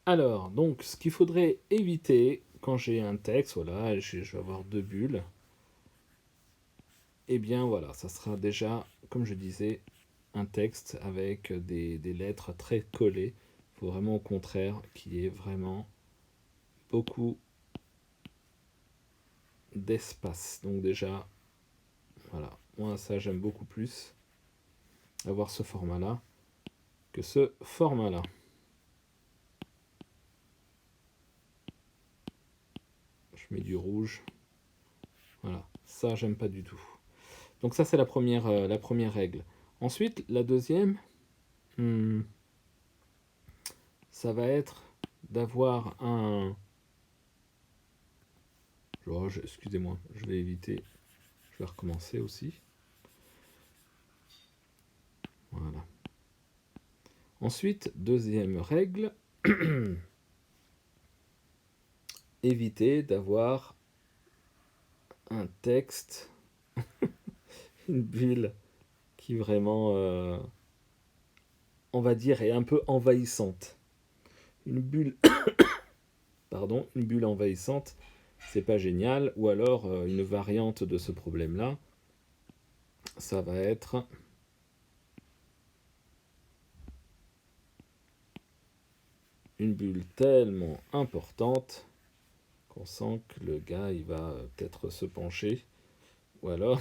Alors, donc, ce qu'il faudrait éviter quand j'ai un texte, voilà, je vais avoir deux bulles, eh bien voilà, ça sera déjà, comme je disais, un texte avec des lettres très collées. Il faut vraiment au contraire qu'il y ait vraiment beaucoup d'espace. Donc déjà, voilà, moi ça j'aime beaucoup plus avoir ce format-là que ce format-là. Je mets du rouge, voilà, ça j'aime pas du tout. Donc ça c'est la première règle. Ensuite, la deuxième, hmm, ça va être d'avoir un... Oh, excusez-moi, je vais éviter, je vais recommencer aussi. Voilà. Ensuite, deuxième règle, éviter d'avoir un texte, une bulle qui vraiment, on va dire, est un peu envahissante. Une bulle, pardon, une bulle envahissante, c'est pas génial. Ou alors, une variante de ce problème-là, ça va être une bulle tellement importante qu'on sent que le gars, il va peut-être se pencher. Ou alors,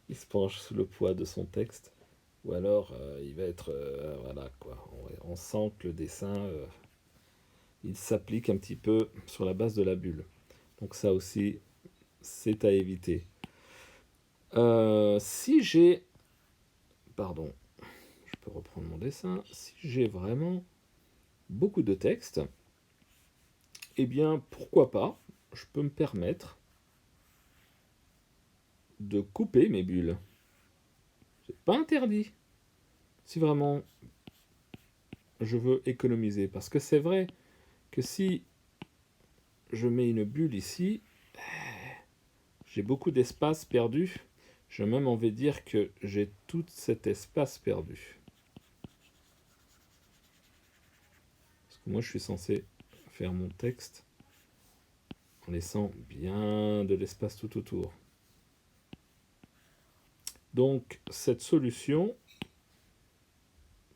il se penche sous le poids de son texte. Ou alors, il va être... voilà, quoi. On sent que le dessin, il s'applique un petit peu sur la base de la bulle. Donc ça aussi, c'est à éviter. Si j'ai... Pardon, je peux reprendre mon dessin. Si j'ai vraiment beaucoup de texte, eh bien, pourquoi pas, je peux me permettre de couper mes bulles. C'est pas interdit. Si vraiment je veux économiser. Parce que c'est vrai que si je mets une bulle ici, j'ai beaucoup d'espace perdu. J'ai même envie de dire que j'ai tout cet espace perdu. Parce que moi, je suis censé faire mon texte en laissant bien de l'espace tout autour. Donc, cette solution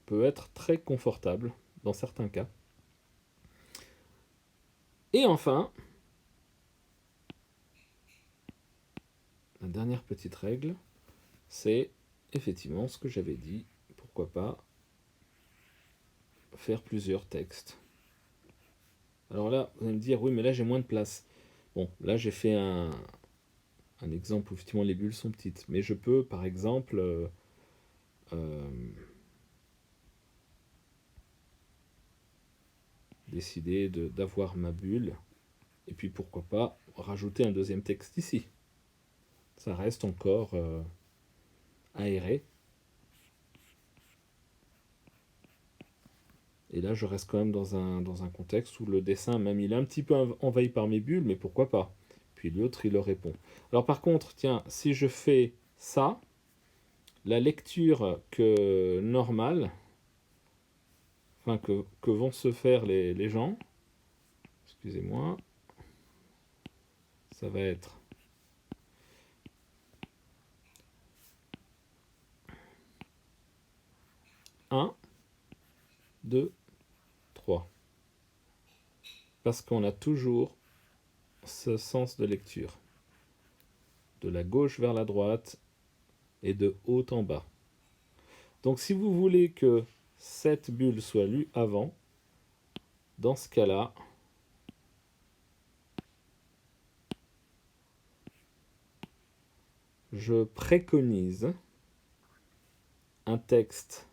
peut être très confortable dans certains cas. Et enfin, la dernière petite règle, c'est effectivement ce que j'avais dit. Pourquoi pas faire plusieurs textes. Alors là, vous allez me dire, oui, mais là j'ai moins de place. Bon, là j'ai fait un exemple où effectivement les bulles sont petites. Mais je peux, par exemple, euh, décider d'avoir ma bulle. Et puis pourquoi pas rajouter un deuxième texte ici. Ça reste encore aéré. Et là, je reste quand même dans un contexte où le dessin, même il est un petit peu envahi par mes bulles, mais pourquoi pas. Puis l'autre, il le répond. Alors par contre, tiens, si je fais ça, la lecture que normale, enfin que vont se faire les gens, excusez-moi, ça va être 1, 2, 3. Parce qu'on a toujours ce sens de lecture. De la gauche vers la droite et de haut en bas. Donc si vous voulez que cette bulle soit lue avant, dans ce cas-là, je préconise un texte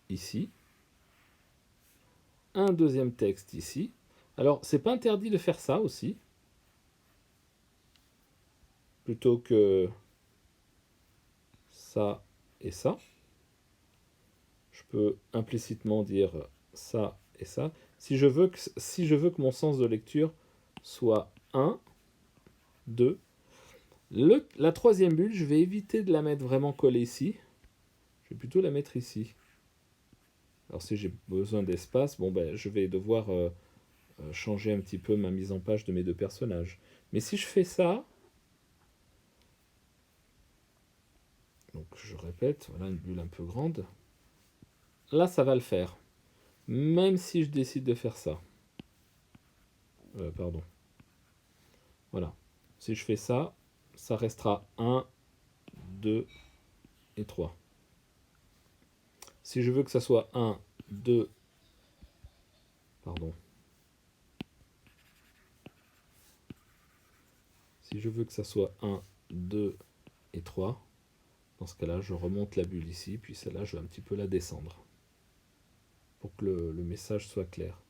ici, un deuxième texte ici. Alors, c'est pas interdit de faire ça aussi, plutôt que ça et ça. Je peux implicitement dire ça et ça. Si je veux que mon sens de lecture soit 1, 2, la troisième bulle, je vais éviter de la mettre vraiment collée ici. Je vais plutôt la mettre ici. Alors si j'ai besoin d'espace, bon ben je vais devoir changer un petit peu ma mise en page de mes deux personnages. Mais si je fais ça, donc je répète, voilà une bulle un peu grande, là ça va le faire. Même si je décide de faire ça. Pardon. Voilà. Si je fais ça, ça restera 1, 2 et 3. Si je veux que ça soit 1, 2, pardon. Si je veux que ça soit 1, 2 et 3, dans ce cas-là, je remonte la bulle ici, puis celle-là, je vais un petit peu la descendre pour que le message soit clair.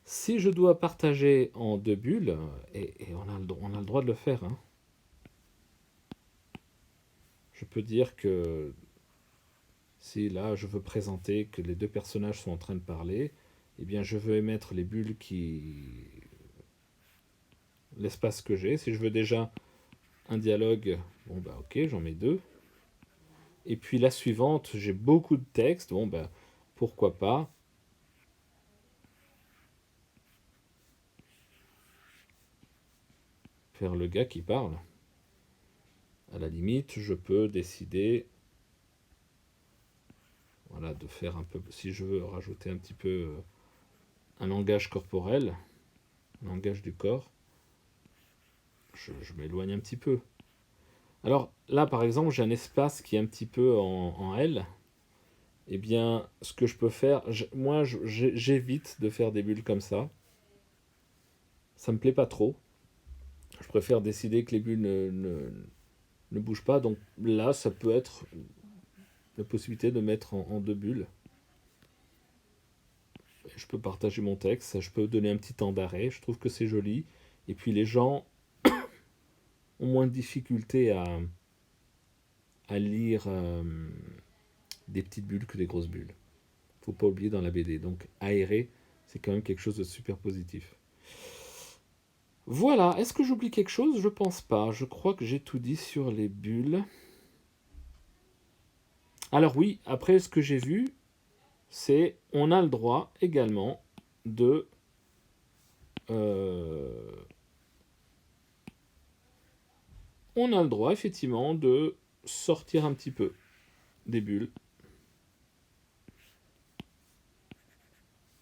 Si je dois partager en deux bulles, et on a le droit de le faire, hein, je peux dire que si là je veux présenter que les deux personnages sont en train de parler, eh bien je veux émettre les bulles l'espace que j'ai. Si je veux déjà un dialogue, bon bah ok, j'en mets deux. Et puis la suivante, j'ai beaucoup de texte, bon bah pourquoi pas. Faire le gars qui parle. À la limite, je peux décider, voilà, de faire un peu, si je veux rajouter un petit peu un langage corporel, un langage du corps, je m'éloigne un petit peu. Alors là, par exemple, j'ai un espace qui est un petit peu en L. Eh bien, ce que je peux faire, moi, j'évite de faire des bulles comme ça. Ça me plaît pas trop. Je préfère décider que les bulles ne bougent pas. Donc là, ça peut être la possibilité de mettre en deux bulles. Je peux partager mon texte, je peux donner un petit temps d'arrêt. Je trouve que c'est joli. Et puis les gens ont moins de difficulté à lire des petites bulles que des grosses bulles. Faut pas oublier dans la BD. Donc aérer, c'est quand même quelque chose de super positif. Voilà, est-ce que j'oublie quelque chose? Je pense pas. Je crois que j'ai tout dit sur les bulles. Alors oui, après ce que j'ai vu, c'est on a le droit également de on a le droit effectivement de sortir un petit peu des bulles.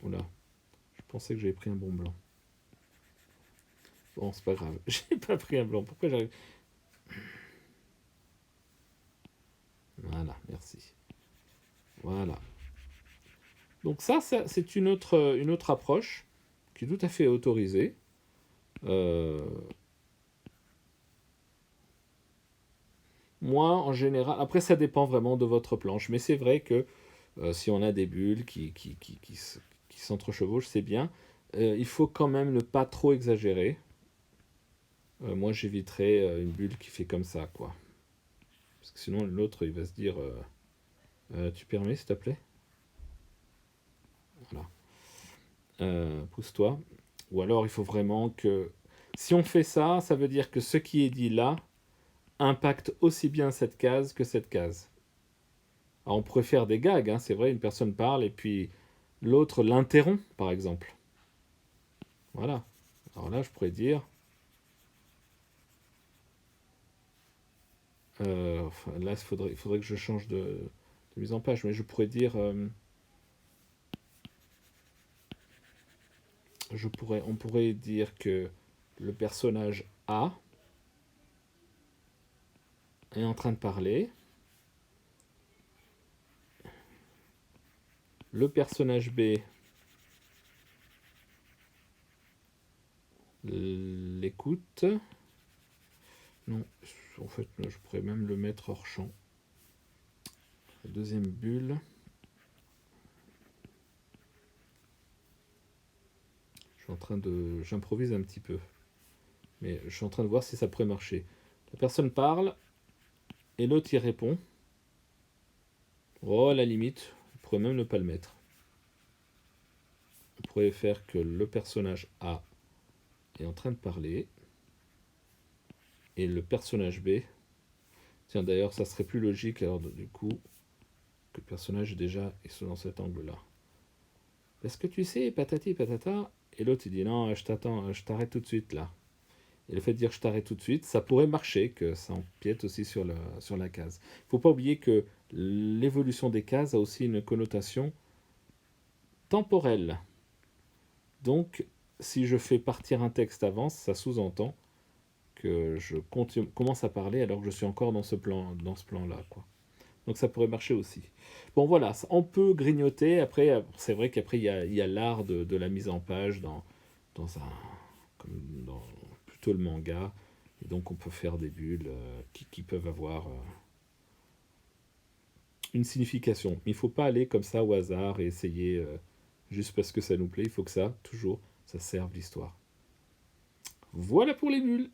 Oula, je pensais que j'avais pris un bon blanc. Bon, c'est pas grave, j'ai pas pris un blanc. Pourquoi j'arrive? Voilà, merci. Voilà. Donc ça c'est une autre approche qui est tout à fait autorisée. Moi, en général, après ça dépend vraiment de votre planche, mais c'est vrai que si on a des bulles qui s'entrechevauchent, c'est bien. Il faut quand même ne pas trop exagérer. Moi, j'éviterais une bulle qui fait comme ça, quoi. Parce que sinon, l'autre, il va se dire tu permets, s'il te plaît? Voilà. Pousse-toi. Ou alors, il faut vraiment que... Si on fait ça, ça veut dire que ce qui est dit là impacte aussi bien cette case que cette case. Alors, on pourrait faire des gags, hein, c'est vrai, une personne parle et puis l'autre l'interrompt, par exemple. Voilà. Alors là, je pourrais dire... enfin, là, il faudrait que je change de mise en page, mais je pourrais dire... on pourrait dire que le personnage A est en train de parler. Le personnage B l'écoute. Non, en fait, je pourrais même le mettre hors champ. La deuxième bulle. J'improvise un petit peu. Mais je suis en train de voir si ça pourrait marcher. La personne parle et l'autre y répond. Oh, à la limite, on pourrait même ne pas le mettre. On pourrait faire que le personnage A est en train de parler et le personnage B... Tiens, d'ailleurs, ça serait plus logique, alors du coup, que le personnage déjà est dans cet angle-là. Parce que tu sais, patati patata. Et l'autre, il dit non, je t'attends, je t'arrête tout de suite là. Et le fait de dire je t'arrête tout de suite, ça pourrait marcher, que ça empiète aussi sur la case. Il ne faut pas oublier que l'évolution des cases a aussi une connotation temporelle. Donc, si je fais partir un texte avant, ça sous-entend que je commence à parler alors que je suis encore dans ce plan-là, quoi. Donc ça pourrait marcher aussi. Bon voilà, on peut grignoter. Après, c'est vrai qu'après il y a l'art de la mise en page dans un comme dans plutôt le manga. Et donc on peut faire des bulles qui peuvent avoir une signification. Mais il ne faut pas aller comme ça au hasard et essayer juste parce que ça nous plaît. Il faut que ça, toujours, ça serve l'histoire. Voilà pour les bulles.